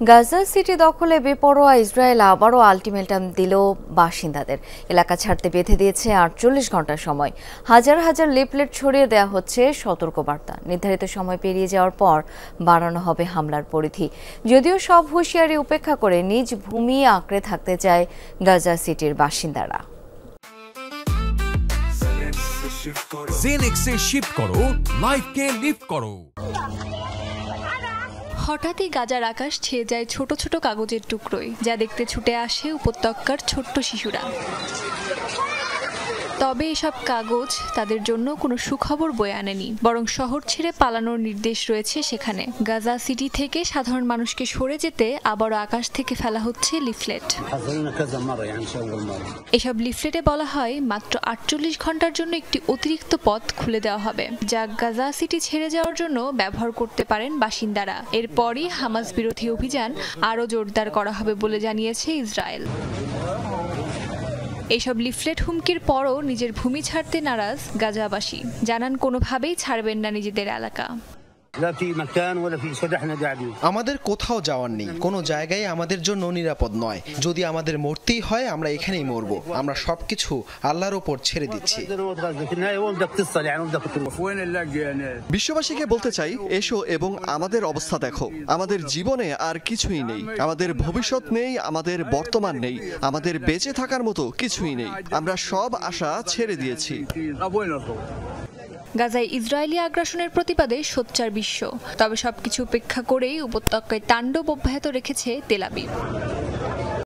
Gaza city দখলে বেপরোয়া Israel আবারও আলটিমেটাম দিল বাসিন্দাদের। এলাকা ছাড়তে বেঁধে দিয়েছে ৪৮ ঘন্টা সময়। হাজার হাজার লিফলেট ছড়িয়ে দেওয়া হচ্ছে সতর্কবার্তা। নির্ধারিত সময় পেরিয়ে যাওয়ার পর বাড়ানো হবে হামলার পরিধি। যদিও সব হুঁশিয়ারি উপেক্ষা করে নিজ ভূমি আঁকড়ে থাকতে চায় গাজা সিটির বাসিন্দারা। জেনেক্সে শিফট করো, লাইফকে লিফট করো। হঠাৎই গাজার আকাশ ছেয়ে যায় ছোট ছোট কাগজের টুকরোয়, যা দেখতে ছুটে আসে উপত্যকার ছোট্ট শিশুরা। তবে এসব কাগজ তাদের জন্য কোনো সুখবর বয়ে আনেনি, বরং শহর ছেড়ে পালানোর নির্দেশ রয়েছে সেখানে। গাজা সিটি থেকে সাধারণ মানুষকে সরে যেতে আবারও আকাশ থেকে ফেলা হচ্ছে লিফলেট। এসব লিফলেটে বলা হয় মাত্র ৪৮ ঘন্টার জন্য একটি অতিরিক্ত পথ খুলে দেওয়া হবে, যা গাজা সিটি ছেড়ে যাওয়ার জন্য ব্যবহার করতে পারেন বাসিন্দারা। এরপরই হামাস বিরোধী অভিযান আরও জোরদার করা হবে বলে জানিয়েছে ইসরায়েল। এইসব লিফলেট হুমকির পরও নিজের ভূমি ছাড়তে নারাজ গাজাবাসী, জানান কোনোভাবেই ছাড়বেন না নিজেদের এলাকা। আমাদের কোথাও যাওয়ার নেই, কোনো জায়গায় আমাদের জন্য নিরাপদ নয়। যদি আমাদের মরতেই হয় আমরা এখানেই মরবো। আমরা সবকিছু আল্লাহর ওপর ছেড়ে দিচ্ছি। বিশ্ববাসীকে বলতে চাই, এসো এবং আমাদের অবস্থা দেখো। আমাদের জীবনে আর কিছুই নেই, আমাদের ভবিষ্যৎ নেই, আমাদের বর্তমান নেই, আমাদের বেঁচে থাকার মতো কিছুই নেই। আমরা সব আশা ছেড়ে দিয়েছি। গাজায় ইসরায়েলি আগ্রাসনের প্রতিবাদে সোচ্চার বিশ্ব। তবে সবকিছু উপেক্ষা করেই উপত্যকায় তাণ্ডব অব্যাহত রেখেছে তেল আবিব।